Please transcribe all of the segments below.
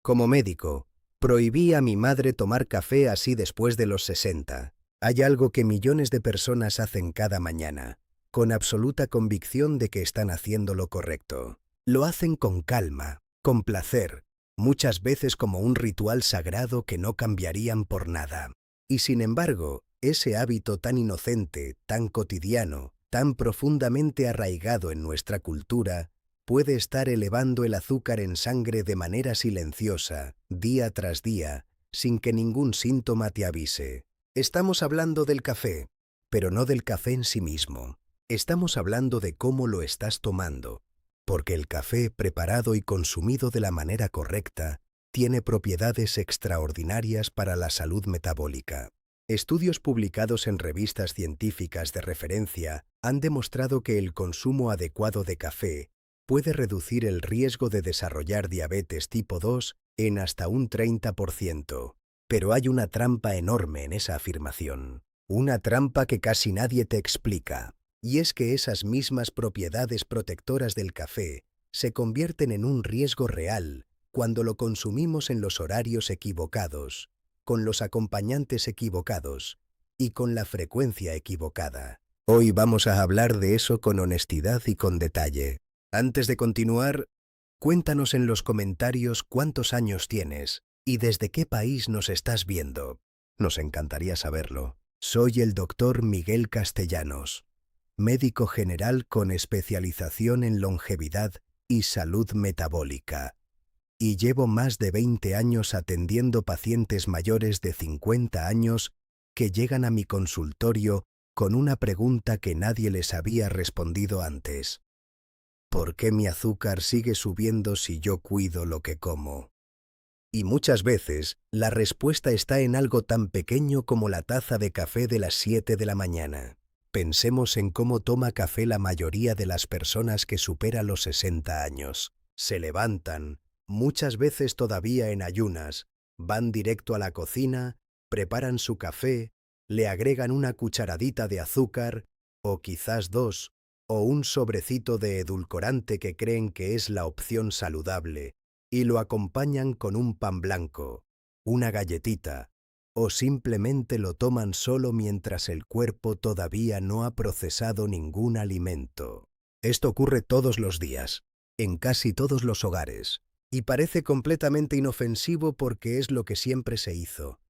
Como médico, prohibí a mi madre tomar café así después de los 60. Hay algo que millones de personas hacen cada mañana, con absoluta convicción de que están haciendo lo correcto. Lo hacen con calma, con placer, muchas veces como un ritual sagrado que no cambiarían por nada. Y sin embargo, ese hábito tan inocente, tan cotidiano, tan profundamente arraigado en nuestra cultura, puede estar elevando el azúcar en sangre de manera silenciosa, día tras día, sin que ningún síntoma te avise. Estamos hablando del café, pero no del café en sí mismo. Estamos hablando de cómo lo estás tomando, porque el café preparado y consumido de la manera correcta tiene propiedades extraordinarias para la salud metabólica. Estudios publicados en revistas científicas de referencia han demostrado que el consumo adecuado de café puede reducir el riesgo de desarrollar diabetes tipo 2 en hasta un 30%. Pero hay una trampa enorme en esa afirmación. Una trampa que casi nadie te explica. Y es que esas mismas propiedades protectoras del café se convierten en un riesgo real cuando lo consumimos en los horarios equivocados, con los acompañantes equivocados y con la frecuencia equivocada. Hoy vamos a hablar de eso con honestidad y con detalle. Antes de continuar, cuéntanos en los comentarios cuántos años tienes y desde qué país nos estás viendo. Nos encantaría saberlo. Soy el doctor Miguel Castellanos, médico general con especialización en longevidad y salud metabólica, y llevo más de 20 años atendiendo pacientes mayores de 50 años que llegan a mi consultorio con una pregunta que nadie les había respondido antes. ¿Por qué mi azúcar sigue subiendo si yo cuido lo que como? Y muchas veces la respuesta está en algo tan pequeño como la taza de café de las 7 de la mañana. Pensemos en cómo toma café la mayoría de las personas que superan los 60 años. Se levantan, muchas veces todavía en ayunas, van directo a la cocina, preparan su café, le agregan una cucharadita de azúcar, o quizás dos, o un sobrecito de edulcorante que creen que es la opción saludable, y lo acompañan con un pan blanco, una galletita, o simplemente lo toman solo mientras el cuerpo todavía no ha procesado ningún alimento. Esto ocurre todos los días, en casi todos los hogares, y parece completamente inofensivo porque es lo que siempre se hizo,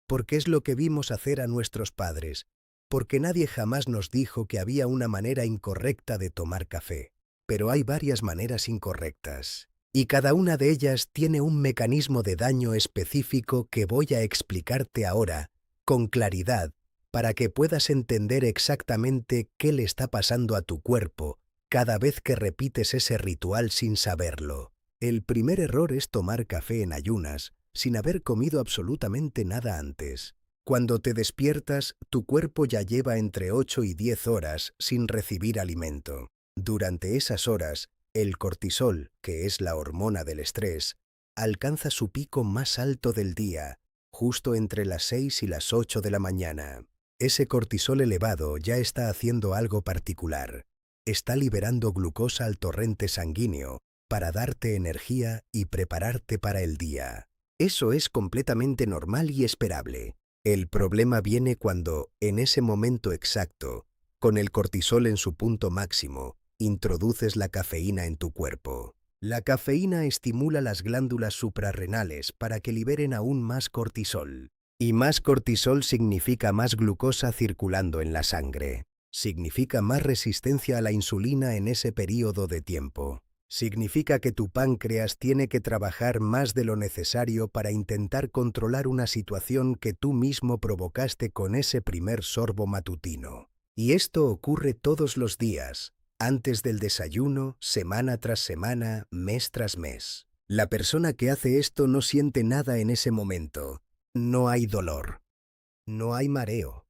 porque es lo que vimos hacer a nuestros padres, porque nadie jamás nos dijo que había una manera incorrecta de tomar café. Pero hay varias maneras incorrectas, y cada una de ellas tiene un mecanismo de daño específico que voy a explicarte ahora, con claridad, para que puedas entender exactamente qué le está pasando a tu cuerpo cada vez que repites ese ritual sin saberlo. El primer error es tomar café en ayunas, sin haber comido absolutamente nada antes. Cuando te despiertas, tu cuerpo ya lleva entre 8 y 10 horas sin recibir alimento. Durante esas horas, el cortisol, que es la hormona del estrés, alcanza su pico más alto del día, justo entre las 6 y las 8 de la mañana. Ese cortisol elevado ya está haciendo algo particular. Está liberando glucosa al torrente sanguíneo para darte energía y prepararte para el día. Eso es completamente normal y esperable. El problema viene cuando, en ese momento exacto, con el cortisol en su punto máximo, introduces la cafeína en tu cuerpo. La cafeína estimula las glándulas suprarrenales para que liberen aún más cortisol. Y más cortisol significa más glucosa circulando en la sangre. Significa más resistencia a la insulina en ese periodo de tiempo. Significa que tu páncreas tiene que trabajar más de lo necesario para intentar controlar una situación que tú mismo provocaste con ese primer sorbo matutino. Y esto ocurre todos los días, antes del desayuno, semana tras semana, mes tras mes. La persona que hace esto no siente nada en ese momento. No hay dolor. No hay mareo.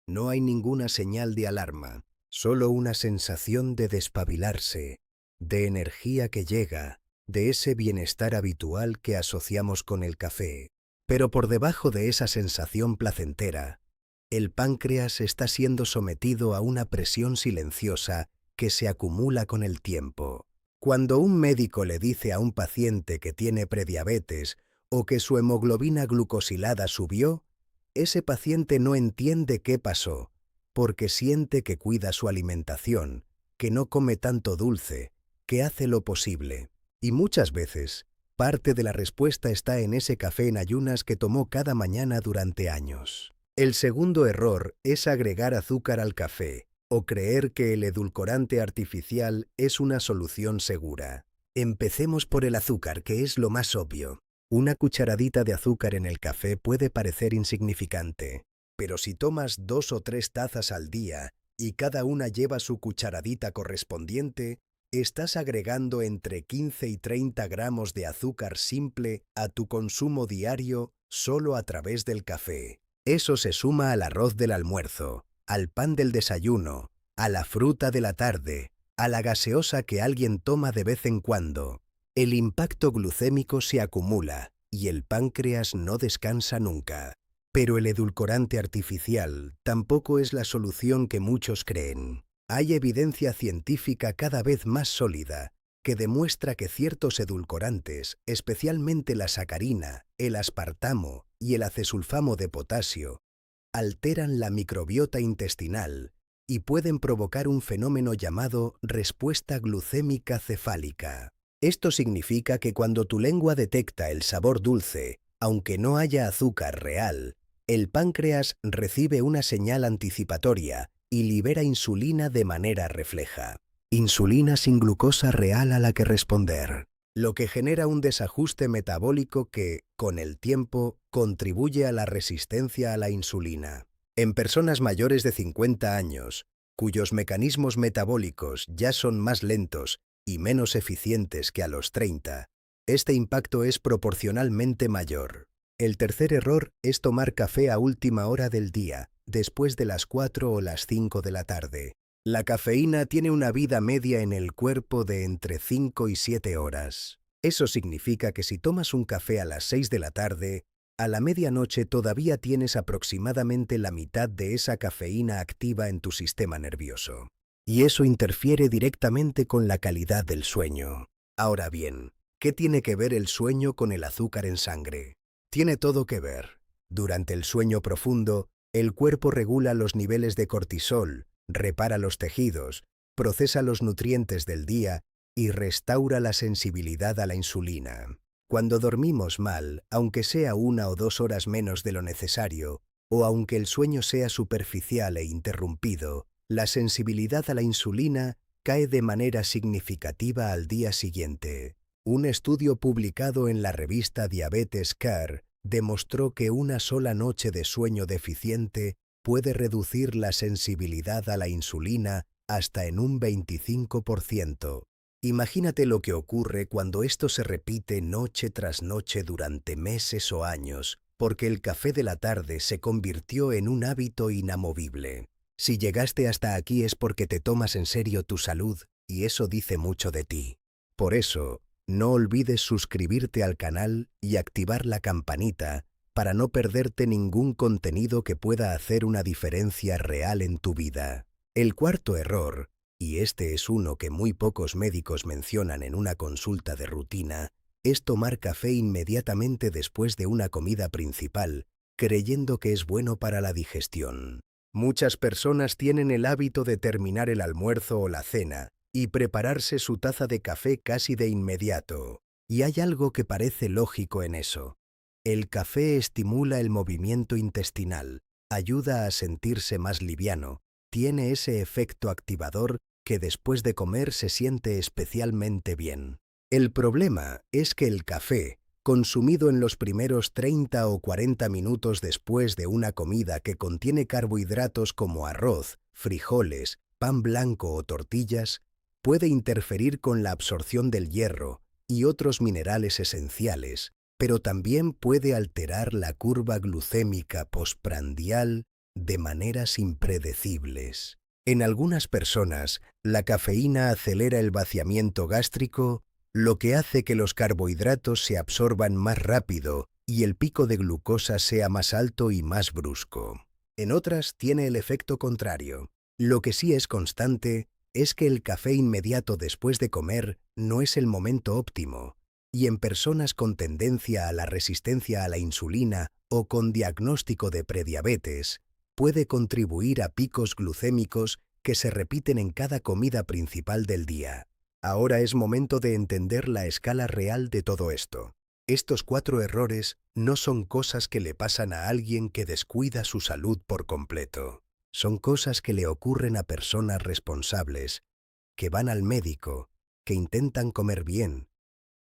No hay ninguna señal de alarma. Solo una sensación de despabilarse, de energía que llega, de ese bienestar habitual que asociamos con el café. Pero por debajo de esa sensación placentera, el páncreas está siendo sometido a una presión silenciosa que se acumula con el tiempo. Cuando un médico le dice a un paciente que tiene prediabetes o que su hemoglobina glucosilada subió, ese paciente no entiende qué pasó, porque siente que cuida su alimentación, que no come tanto dulce, que hace lo posible. Y muchas veces, parte de la respuesta está en ese café en ayunas que tomó cada mañana durante años. El segundo error es agregar azúcar al café o creer que el edulcorante artificial es una solución segura. Empecemos por el azúcar, que es lo más obvio. Una cucharadita de azúcar en el café puede parecer insignificante, pero si tomas 2 o 3 tazas al día y cada una lleva su cucharadita correspondiente, estás agregando entre 15 y 30 gramos de azúcar simple a tu consumo diario solo a través del café. Eso se suma al arroz del almuerzo, al pan del desayuno, a la fruta de la tarde, a la gaseosa que alguien toma de vez en cuando. El impacto glucémico se acumula y el páncreas no descansa nunca. Pero el edulcorante artificial tampoco es la solución que muchos creen. Hay evidencia científica cada vez más sólida que demuestra que ciertos edulcorantes, especialmente la sacarina, el aspartamo y el acesulfamo de potasio, alteran la microbiota intestinal y pueden provocar un fenómeno llamado respuesta glucémica cefálica. Esto significa que cuando tu lengua detecta el sabor dulce, aunque no haya azúcar real, el páncreas recibe una señal anticipatoria y libera insulina de manera refleja. Insulina sin glucosa real a la que responder, lo que genera un desajuste metabólico que, con el tiempo, contribuye a la resistencia a la insulina. En personas mayores de 50 años, cuyos mecanismos metabólicos ya son más lentos y menos eficientes que a los 30, este impacto es proporcionalmente mayor. El tercer error es tomar café a última hora del día, después de las 4 o las 5 de la tarde. La cafeína tiene una vida media en el cuerpo de entre 5 y 7 horas. Eso significa que si tomas un café a las 6 de la tarde, a la medianoche todavía tienes aproximadamente la mitad de esa cafeína activa en tu sistema nervioso. Y eso interfiere directamente con la calidad del sueño. Ahora bien, ¿qué tiene que ver el sueño con el azúcar en sangre? Tiene todo que ver. Durante el sueño profundo, el cuerpo regula los niveles de cortisol, repara los tejidos, procesa los nutrientes del día y restaura la sensibilidad a la insulina. Cuando dormimos mal, aunque sea 1 o 2 horas menos de lo necesario, o aunque el sueño sea superficial e interrumpido, la sensibilidad a la insulina cae de manera significativa al día siguiente. Un estudio publicado en la revista Diabetes Care demostró que una sola noche de sueño deficiente puede reducir la sensibilidad a la insulina hasta en un 25%. Imagínate lo que ocurre cuando esto se repite noche tras noche durante meses o años, porque el café de la tarde se convirtió en un hábito inamovible. Si llegaste hasta aquí es porque te tomas en serio tu salud y eso dice mucho de ti. Por eso, no olvides suscribirte al canal y activar la campanita para no perderte ningún contenido que pueda hacer una diferencia real en tu vida. El cuarto error, y este es uno que muy pocos médicos mencionan en una consulta de rutina, es tomar café inmediatamente después de una comida principal, creyendo que es bueno para la digestión. Muchas personas tienen el hábito de terminar el almuerzo o la cena y prepararse su taza de café casi de inmediato. Y hay algo que parece lógico en eso. El café estimula el movimiento intestinal, ayuda a sentirse más liviano, tiene ese efecto activador que después de comer se siente especialmente bien. El problema es que el café, consumido en los primeros 30 o 40 minutos después de una comida que contiene carbohidratos como arroz, frijoles, pan blanco o tortillas, puede interferir con la absorción del hierro y otros minerales esenciales, pero también puede alterar la curva glucémica postprandial de maneras impredecibles. En algunas personas, la cafeína acelera el vaciamiento gástrico, lo que hace que los carbohidratos se absorban más rápido y el pico de glucosa sea más alto y más brusco. En otras tiene el efecto contrario. Lo que sí es constante es que el café inmediato después de comer no es el momento óptimo. y en personas con tendencia a la resistencia a la insulina o con diagnóstico de prediabetes, puede contribuir a picos glucémicos que se repiten en cada comida principal del día. Ahora es momento de entender la escala real de todo esto. Estos 4 errores no son cosas que le pasan a alguien que descuida su salud por completo. Son cosas que le ocurren a personas responsables, que van al médico, que intentan comer bien,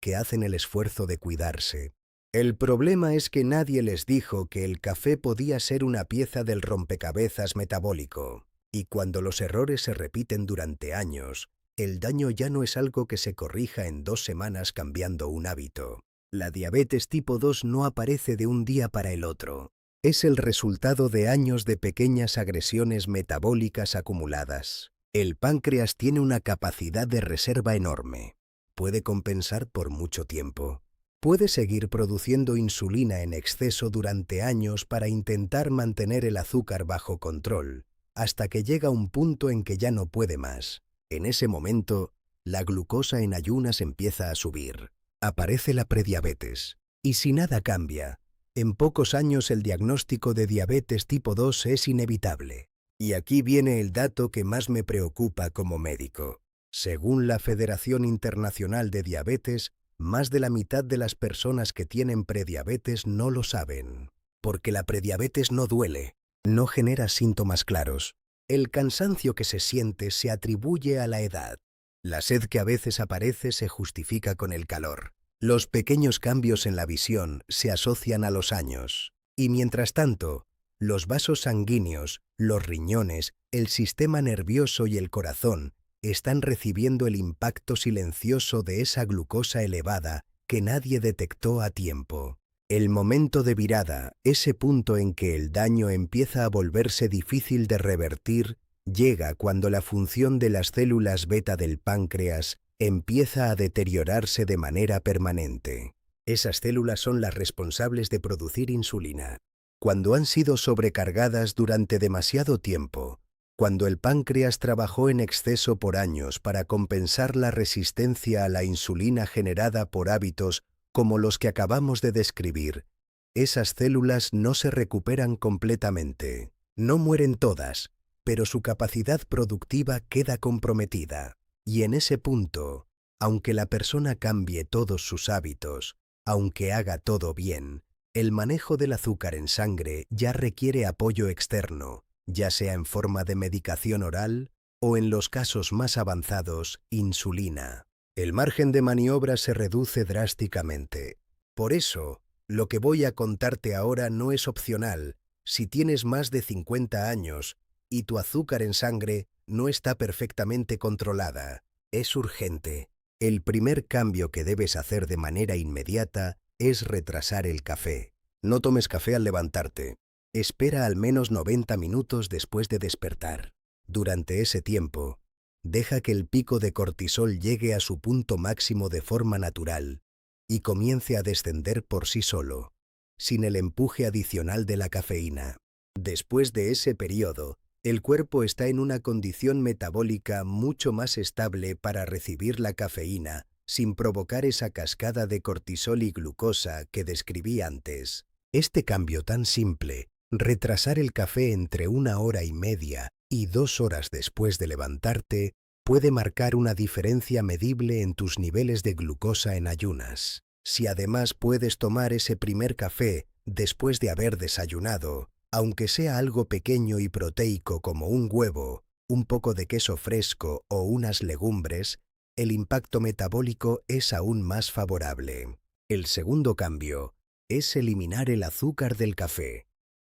que hacen el esfuerzo de cuidarse. El problema es que nadie les dijo que el café podía ser una pieza del rompecabezas metabólico. Y cuando los errores se repiten durante años, el daño ya no es algo que se corrija en 2 semanas cambiando un hábito. La diabetes tipo 2 no aparece de un día para el otro. Es el resultado de años de pequeñas agresiones metabólicas acumuladas. El páncreas tiene una capacidad de reserva enorme. Puede compensar por mucho tiempo. Puede seguir produciendo insulina en exceso durante años para intentar mantener el azúcar bajo control, hasta que llega un punto en que ya no puede más. En ese momento, la glucosa en ayunas empieza a subir. Aparece la prediabetes. Y si nada cambia, en pocos años el diagnóstico de diabetes tipo 2 es inevitable. Y aquí viene el dato que más me preocupa como médico. Según la Federación Internacional de Diabetes, más de la mitad de las personas que tienen prediabetes no lo saben. Porque la prediabetes no duele, no genera síntomas claros. El cansancio que se siente se atribuye a la edad. La sed que a veces aparece se justifica con el calor. Los pequeños cambios en la visión se asocian a los años. Y mientras tanto, los vasos sanguíneos, los riñones, el sistema nervioso y el corazón están recibiendo el impacto silencioso de esa glucosa elevada que nadie detectó a tiempo. El momento de virada, ese punto en que el daño empieza a volverse difícil de revertir, llega cuando la función de las células beta del páncreas empieza a deteriorarse de manera permanente. Esas células son las responsables de producir insulina. Cuando han sido sobrecargadas durante demasiado tiempo, cuando el páncreas trabajó en exceso por años para compensar la resistencia a la insulina generada por hábitos como los que acabamos de describir, esas células no se recuperan completamente. No mueren todas, pero su capacidad productiva queda comprometida. Y en ese punto, aunque la persona cambie todos sus hábitos, aunque haga todo bien, el manejo del azúcar en sangre ya requiere apoyo externo, ya sea en forma de medicación oral o, en los casos más avanzados, insulina. El margen de maniobra se reduce drásticamente. Por eso, lo que voy a contarte ahora no es opcional si tienes más de 50 años y tu azúcar en sangre no está perfectamente controlada. Es urgente. El primer cambio que debes hacer de manera inmediata es retrasar el café. No tomes café al levantarte. Espera al menos 90 minutos después de despertar. Durante ese tiempo, deja que el pico de cortisol llegue a su punto máximo de forma natural y comience a descender por sí solo, sin el empuje adicional de la cafeína. Después de ese periodo, el cuerpo está en una condición metabólica mucho más estable para recibir la cafeína sin provocar esa cascada de cortisol y glucosa que describí antes. Este cambio tan simple, retrasar el café entre 1 hora y media y 2 horas después de levantarte, puede marcar una diferencia medible en tus niveles de glucosa en ayunas. Si además puedes tomar ese primer café después de haber desayunado, aunque sea algo pequeño y proteico como un huevo, un poco de queso fresco o unas legumbres, el impacto metabólico es aún más favorable. El segundo cambio es eliminar el azúcar del café.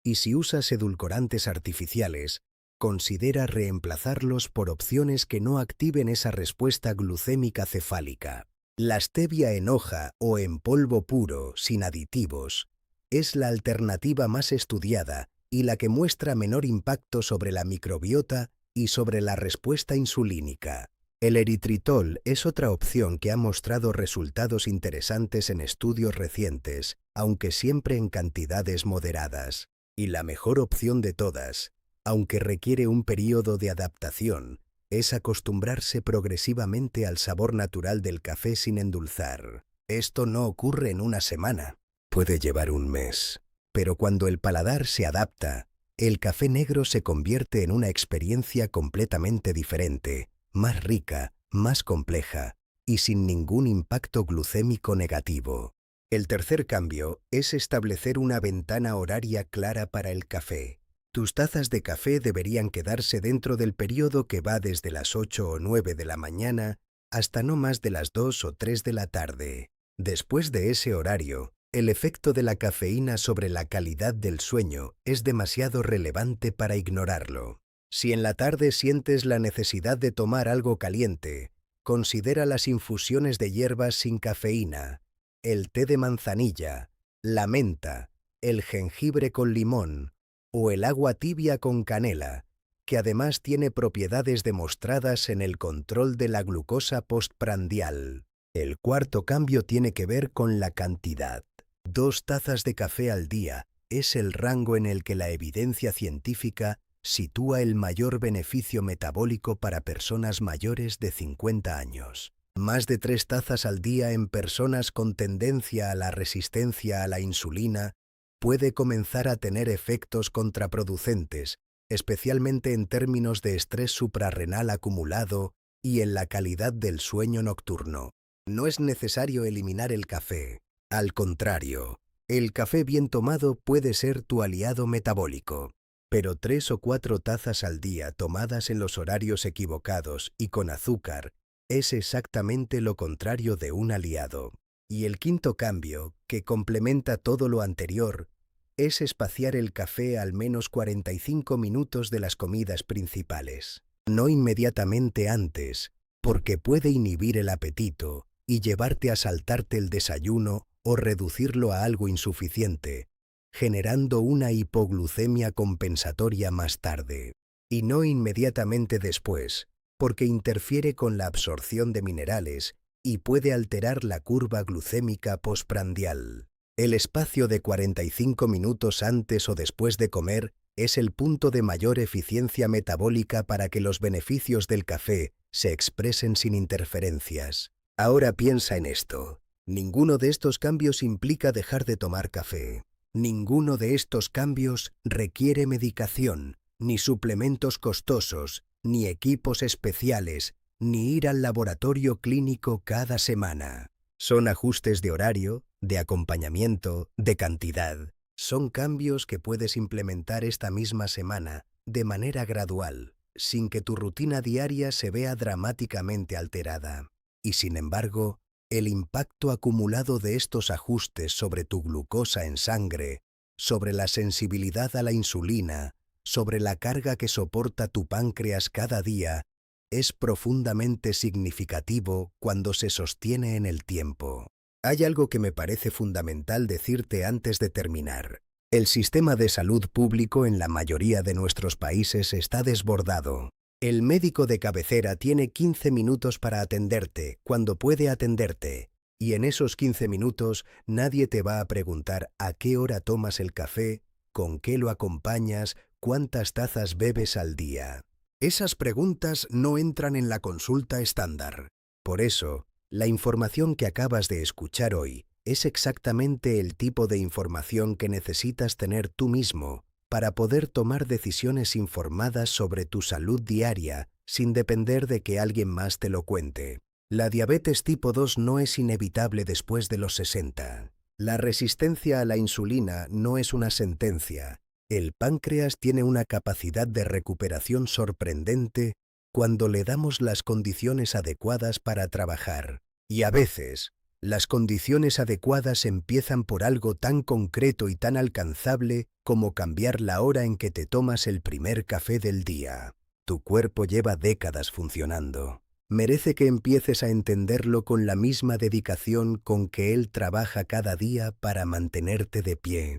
Y si usas edulcorantes artificiales, considera reemplazarlos por opciones que no activen esa respuesta glucémica cefálica. La stevia en hoja o en polvo puro, sin aditivos, es la alternativa más estudiada y la que muestra menor impacto sobre la microbiota y sobre la respuesta insulínica. El eritritol es otra opción que ha mostrado resultados interesantes en estudios recientes, aunque siempre en cantidades moderadas. Y la mejor opción de todas, aunque requiere un periodo de adaptación, es acostumbrarse progresivamente al sabor natural del café sin endulzar. Esto no ocurre en una semana, puede llevar un mes. Pero cuando el paladar se adapta, el café negro se convierte en una experiencia completamente diferente, más rica, más compleja y sin ningún impacto glucémico negativo. El tercer cambio es establecer una ventana horaria clara para el café. Tus tazas de café deberían quedarse dentro del periodo que va desde las 8 o 9 de la mañana hasta no más de las 2 o 3 de la tarde. Después de ese horario, el efecto de la cafeína sobre la calidad del sueño es demasiado relevante para ignorarlo. Si en la tarde sientes la necesidad de tomar algo caliente, considera las infusiones de hierbas sin cafeína, el té de manzanilla, la menta, el jengibre con limón o el agua tibia con canela, que además tiene propiedades demostradas en el control de la glucosa postprandial. El cuarto cambio tiene que ver con la cantidad. 2 tazas de café al día es el rango en el que la evidencia científica sitúa el mayor beneficio metabólico para personas mayores de 50 años. Más de 3 tazas al día en personas con tendencia a la resistencia a la insulina puede comenzar a tener efectos contraproducentes, especialmente en términos de estrés suprarrenal acumulado y en la calidad del sueño nocturno. No es necesario eliminar el café. Al contrario, el café bien tomado puede ser tu aliado metabólico. Pero 3 o 4 tazas al día tomadas en los horarios equivocados y con azúcar es exactamente lo contrario de un aliado. Y el quinto cambio, que complementa todo lo anterior, es espaciar el café al menos 45 minutos de las comidas principales. No inmediatamente antes, porque puede inhibir el apetito y llevarte a saltarte el desayuno o reducirlo a algo insuficiente, generando una hipoglucemia compensatoria más tarde. Y no inmediatamente después, porque interfiere con la absorción de minerales y puede alterar la curva glucémica postprandial. El espacio de 45 minutos antes o después de comer es el punto de mayor eficiencia metabólica para que los beneficios del café se expresen sin interferencias. Ahora piensa en esto. Ninguno de estos cambios implica dejar de tomar café. Ninguno de estos cambios requiere medicación, ni suplementos costosos, ni equipos especiales, ni ir al laboratorio clínico cada semana. Son ajustes de horario, de acompañamiento, de cantidad. Son cambios que puedes implementar esta misma semana, de manera gradual, sin que tu rutina diaria se vea dramáticamente alterada. Y sin embargo, el impacto acumulado de estos ajustes sobre tu glucosa en sangre, sobre la sensibilidad a la insulina, sobre la carga que soporta tu páncreas cada día, es profundamente significativo cuando se sostiene en el tiempo. Hay algo que me parece fundamental decirte antes de terminar. El sistema de salud público en la mayoría de nuestros países está desbordado. El médico de cabecera tiene 15 minutos para atenderte, cuando puede atenderte, y en esos 15 minutos nadie te va a preguntar a qué hora tomas el café, con qué lo acompañas, cuántas tazas bebes al día. Esas preguntas no entran en la consulta estándar. Por eso, la información que acabas de escuchar hoy es exactamente el tipo de información que necesitas tener tú mismo para poder tomar decisiones informadas sobre tu salud diaria sin depender de que alguien más te lo cuente. La diabetes tipo 2 no es inevitable después de los 60. La resistencia a la insulina no es una sentencia. El páncreas tiene una capacidad de recuperación sorprendente cuando le damos las condiciones adecuadas para trabajar. Y a veces, las condiciones adecuadas empiezan por algo tan concreto y tan alcanzable como cambiar la hora en que te tomas el primer café del día. Tu cuerpo lleva décadas funcionando. Merece que empieces a entenderlo con la misma dedicación con que él trabaja cada día para mantenerte de pie.